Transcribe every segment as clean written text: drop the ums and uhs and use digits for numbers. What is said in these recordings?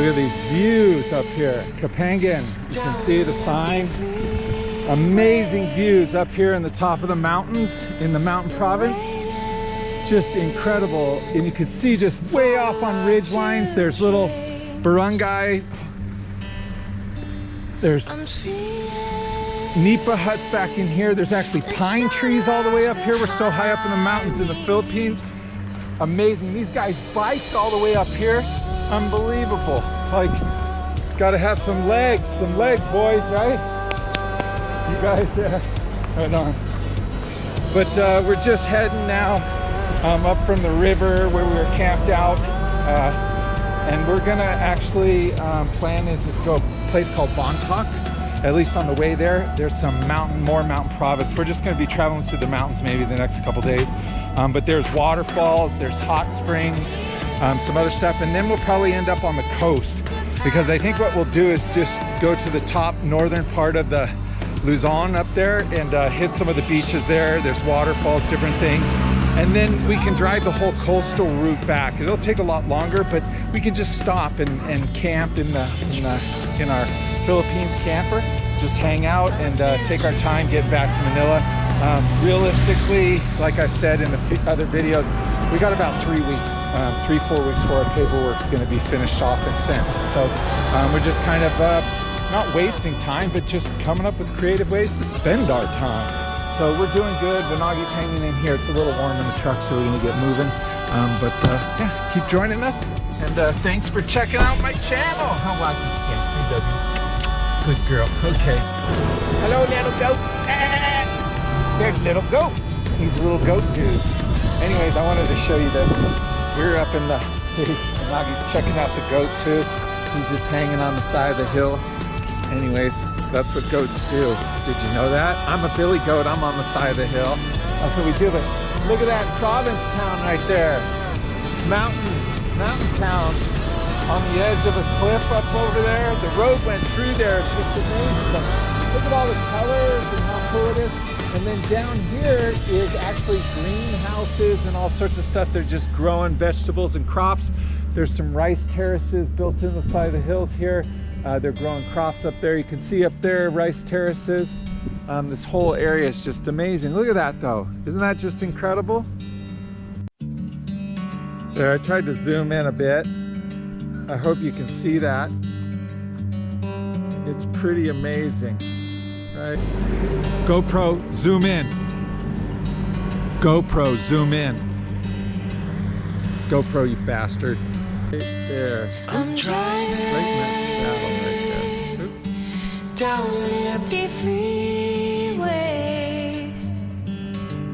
Look at these views up here. Kapangan, you can see the sign. Amazing views up here in the top of the mountains in the mountain province. Just incredible. And you can see just way off on ridge lines, there's little barangay. There's nipa huts back in here. There's actually pine trees all the way up here. We're so high up in the mountains in the Philippines. Amazing. These guys biked all the way up here. Unbelievable. Like, gotta have some legs, boys, right? You guys, right on. But we're just heading now up from the river where we were camped out. And we're gonna actually, plan is to go to a place called Bontoc. At least on the way there, there's some more mountain province. We're just gonna be traveling through the mountains maybe the next couple days. But there's waterfalls, there's hot springs, some other stuff, and then we'll probably end up on the coast, because I think what we'll do is just go to the top northern part of the Luzon up there and hit some of the beaches there. There's waterfalls, different things. And then we can drive the whole coastal route back. It'll take a lot longer, but we can just stop and camp in our Philippines camper, just hang out and take our time, get back to Manila. Realistically, like I said in the other videos, we got about 3 weeks, 3-4 weeks before our paperwork's gonna be finished off and sent. So we're just kind of not wasting time, but just coming up with creative ways to spend our time. So we're doing good. Vanagi's hanging in here. It's a little warm in the truck, so we're gonna get moving. Yeah, keep joining us. And thanks for checking out my channel. How about you? Yeah, good girl. Okay. Hello, little goat. There's little goat. He's a little goat dude. Anyways, I wanted to show you this. We're up in the, Vanagi's checking out the goat too. He's just hanging on the side of the hill. Anyways, that's what goats do. Did you know that? I'm a billy goat. I'm on the side of the hill. That's what we do. But look at that province town right there. Mountain town on the edge of a cliff up over there. The road went through there. It's just amazing. Look at all the colors and how cool it is. And then down here is actually greenhouses and all sorts of stuff. They're just growing vegetables and crops. There's some rice terraces built in the side of the hills here. They're growing crops up there. You can see up there rice terraces. This whole area is just amazing. Look at that though. Isn't that just incredible? There, I tried to zoom in a bit. I hope you can see that. It's pretty amazing, right? GoPro, zoom in. GoPro, zoom in. GoPro, you bastard. Right there. I'm driving down an empty freeway.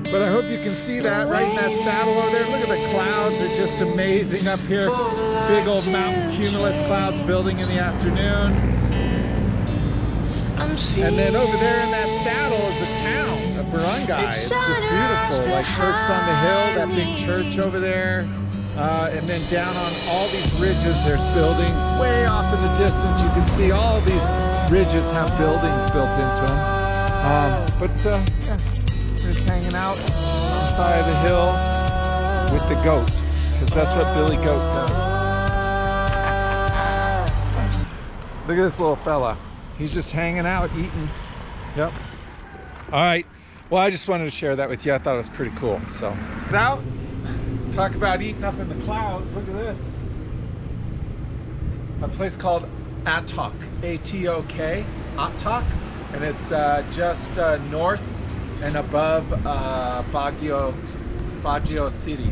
But I hope you can see that right in that saddle over there. Look at the clouds, they're just amazing up here. Big old mountain cumulus clouds building in the afternoon. And then over there in that saddle is a town, a barangay. It's just beautiful, like perched on the hill, that big church over there. And then down on all these ridges, there's buildings. Way off in the distance, you can see all these ridges have buildings built into them. Yeah, just hanging out on the side of the hill with the goat, because that's what Billy Goat does. Look at this little fella. He's just hanging out, eating. Yep. All right. Well, I just wanted to share that with you. I thought it was pretty cool. So now, talk about eating up in the clouds. Look at this. A place called Atok, A-T-O-K, Atok, and it's just north and above Baguio City.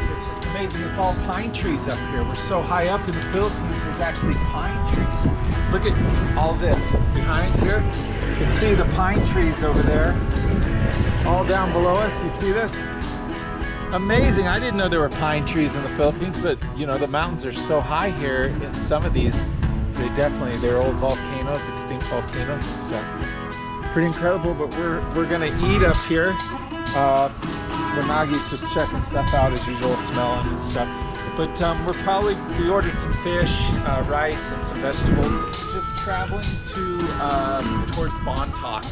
It's just amazing. It's all pine trees up here. We're so high up in the Philippines, there's actually pine trees. Look at all this behind here. You can see the pine trees over there, all down below us. You see this? Amazing. I didn't know there were pine trees in the Philippines, but you know, the mountains are so high here in some of these, they're old volcanoes, extinct volcanoes and stuff. Pretty incredible, but we're gonna eat up here. Vanagi's just checking stuff out as usual, smelling and stuff. But we ordered some fish, rice and some vegetables. Just traveling towards Bontoc.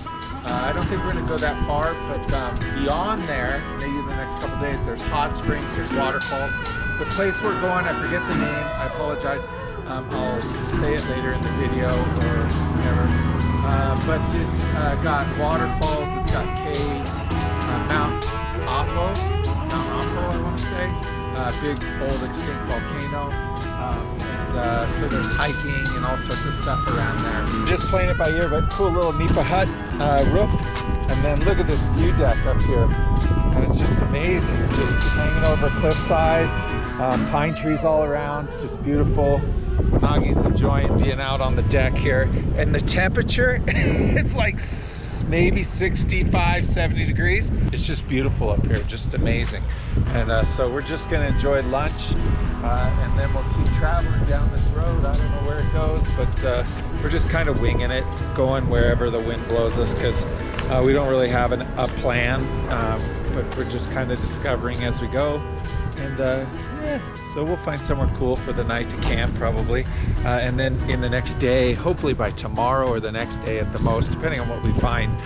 I don't think we're gonna go that far, but beyond there, maybe the next couple days, there's hot springs, there's waterfalls. the place we're going, I forget the name, I apologize. I'll say it later in the video or whatever. But it's got waterfalls, it's got caves, Mount Apo, I want to say, big old extinct volcano. So there's hiking and all sorts of stuff around there. Just playing it by ear, but cool little nipa hut roof. And then look at this view deck up here. And it's just amazing. Just hanging over a cliffside, pine trees all around. It's just beautiful. Nagi's enjoying being out on the deck here. And the temperature, it's like maybe 65, 70 degrees. It's just beautiful up here, just amazing. And so we're just gonna enjoy lunch and then we'll keep traveling down this road. I don't know where it goes, but we're just kind of winging it, going wherever the wind blows us, because we don't really have a plan, but we're just kind of discovering as we go. And yeah, so we'll find somewhere cool for the night to camp probably. And then in the next day, hopefully by tomorrow or the next day at the most, depending on what we find,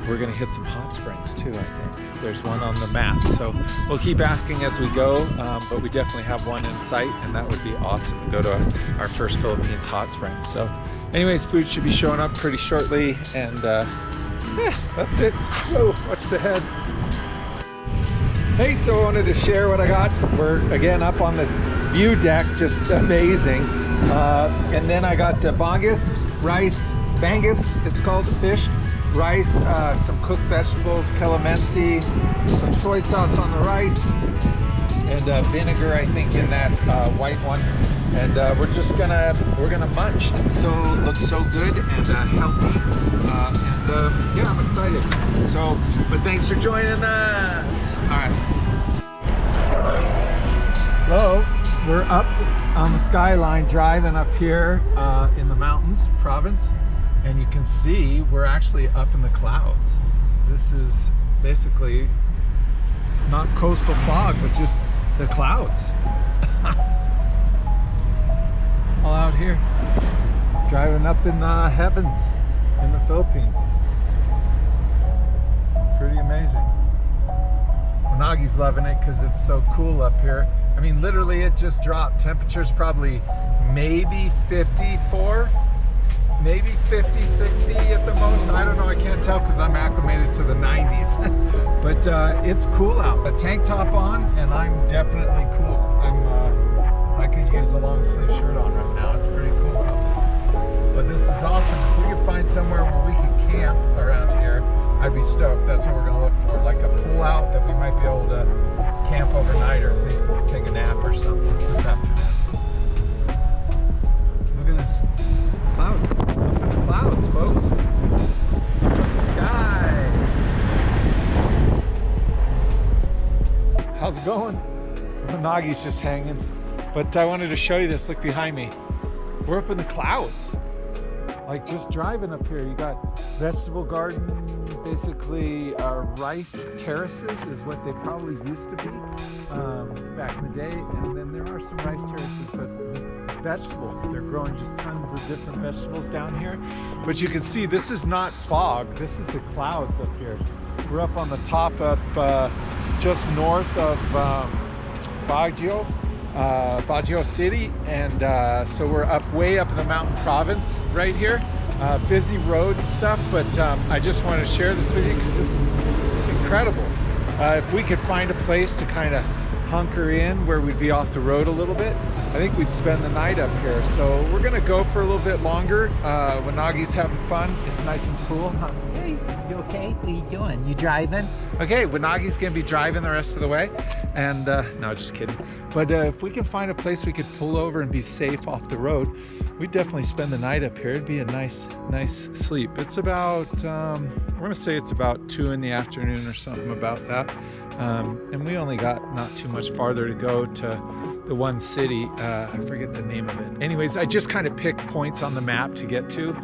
we're gonna hit some hot springs too, I think. There's one on the map. So we'll keep asking as we go, but we definitely have one in sight, and that would be awesome to go to our first Philippines hot spring. So anyways, food should be showing up pretty shortly, and yeah, that's it. Whoa, watch the head. Hey, so I wanted to share what I got. We're again up on this view deck, just amazing. And then I got bangus, rice, bangus, it's called, fish, rice, some cooked vegetables, calamansi, some soy sauce on the rice, and vinegar, I think, in that white one. And we're gonna munch. It looks so good and healthy. Yeah, I'm excited. So, but thanks for joining us. All right. So we're up on the skyline, driving up here in the mountains province, and you can see we're actually up in the clouds. This is basically not coastal fog, but just the clouds. All out here, driving up in the heavens in the Philippines. Pretty amazing. Nagi's loving it because it's so cool up here. I mean, literally it just dropped. Temperature's probably maybe 54, maybe 50, 60 at the most. I don't know, I can't tell because I'm acclimated to the 90s. But it's cool out. A tank top on and I'm definitely cool. I could use a long sleeve shirt on right now. It's pretty cool out. But this is awesome. If we could find somewhere where we can camp around here, I'd be stoked. That's what we're gonna look for. Like a pool out that we might be able to camp overnight, or at least take a nap or something this afternoon. Look at this. Clouds. Up in the clouds, folks. Up in the sky. How's it going? Nagi's just hanging. But I wanted to show you this. Look behind me. We're up in the clouds. Like just driving up here, you got vegetable garden, basically rice terraces is what they probably used to be back in the day. And then there are some rice terraces, but vegetables. They're growing just tons of different vegetables down here. But you can see this is not fog. This is the clouds up here. We're up on the top up just north of Baguio City, and so we're way up in the mountain province right here. Busy road and stuff, but I just want to share this with you because this is incredible. If we could find a place to kind of hunker in where we'd be off the road a little bit, I think we'd spend the night up here. So we're gonna go for a little bit longer when Nagi's having fun. It's nice and cool. Hey, you okay? What are you doing? You driving? Okay, Nagi's gonna be driving the rest of the way. And no, just kidding. But if we can find a place we could pull over and be safe off the road, we'd definitely spend the night up here. It'd be a nice sleep. It's about, I'm gonna say it's about 2 in the afternoon or something about that. And we only got not too much farther to go to the one city. I forget the name of it. Anyways, I just kind of picked points on the map to get to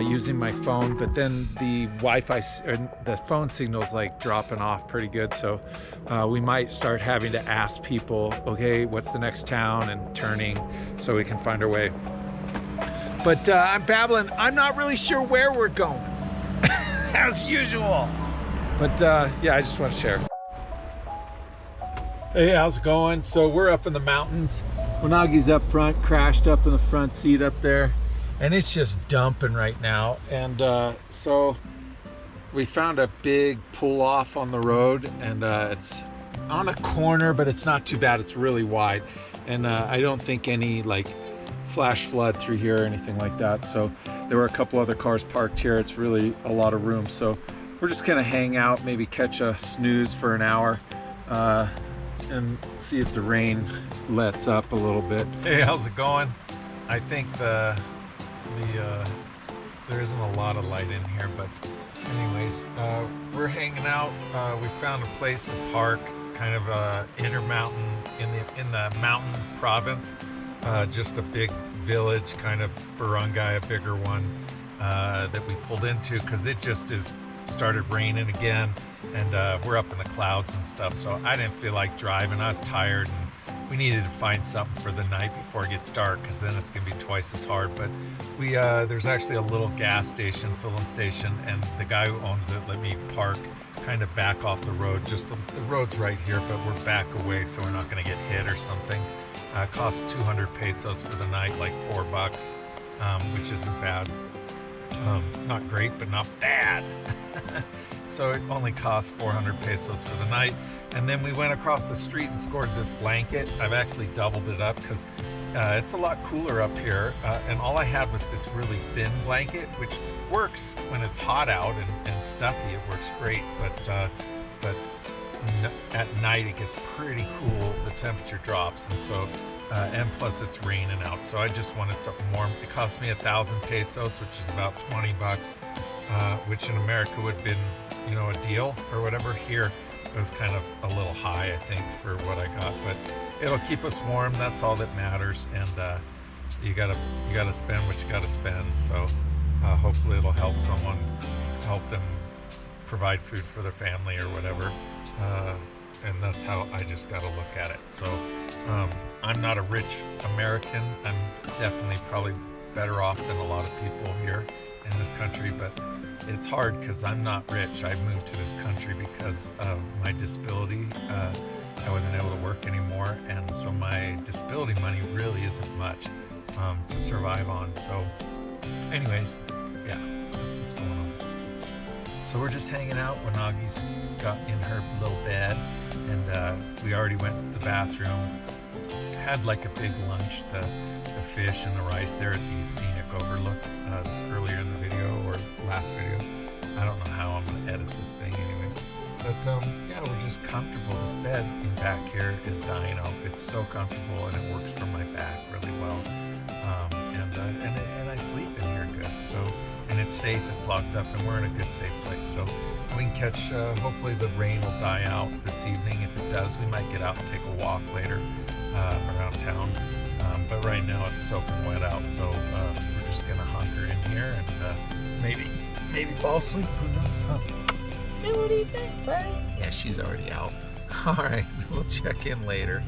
using my phone, but then the Wi-Fi, or the phone signal's like dropping off pretty good. So we might start having to ask people, okay, what's the next town, and turning so we can find our way. But I'm babbling. I'm not really sure where we're going, as usual. But yeah, I just want to share. Hey, how's it going? So we're up in the mountains. Wanagi's up front, crashed up in the front seat up there, and it's just dumping right now. And so we found a big pull off on the road, and it's on a corner, but it's not too bad. It's really wide, and I don't think any like flash flood through here or anything like that. So there were a couple other cars parked here. It's really a lot of room. So we're just gonna hang out, maybe catch a snooze for an hour, and see if the rain lets up a little bit. Hey, how's it going? I think there isn't a lot of light in here, but anyways, we're hanging out. We found a place to park, kind of intermountain in the mountain province. Just a big village, kind of barangay, a bigger one that we pulled into because it just started raining again, and we're up in the clouds and stuff, so I didn't feel like driving. I was tired, and we needed to find something for the night before it gets dark, because then it's gonna be twice as hard. But we there's actually a little gas station, filling station, and the guy who owns it let me park kind of back off the road. Just the road's right here, but we're back away so we're not gonna get hit or something. It cost 200 pesos for the night, like $4, which isn't bad. Not great, but not bad. So it only cost 400 pesos for the night. And then we went across the street and scored this blanket. I've actually doubled it up because it's a lot cooler up here. And all I had was this really thin blanket, which works when it's hot out and stuffy. It works great, but at night it gets pretty cool. The temperature drops, and so and plus it's raining out, so I just wanted something warm. It cost me 1,000 pesos, which is about $20, which in America would have been, you know, a deal or whatever. Here it was kind of a little high, I think, for what I got, but it'll keep us warm. That's all that matters. And you gotta spend what you gotta spend. So hopefully it'll help them provide food for their family or whatever. And that's how I just got to look at it. So I'm not a rich American. I'm definitely probably better off than a lot of people here in this country, but it's hard because I'm not rich. I moved to this country because of my disability. I wasn't able to work anymore, and so my disability money really isn't much to survive on. So anyways, yeah, that's what's going on. So we're just hanging out. Wanagi's got in her little bed, and we already went to the bathroom. Had like a big lunch, the fish and the rice there at the scenic overlook earlier in the video, or last video. I don't know how I'm going to edit this thing anyways. But yeah, we're just comfortable. This bed in back here is Dino. It's so comfortable, and it works for my back really well. And I sleep in here good. So, and it's safe, it's locked up, and we're in a good, safe place. So we can catch, hopefully the rain will die out this evening. If it does, we might get out and take a walk later around town. But right now it's soaking wet out, so we're just gonna hunker in here and maybe fall asleep. Hey, what do you think, buddy? Yeah, she's already out. All right, we'll check in later.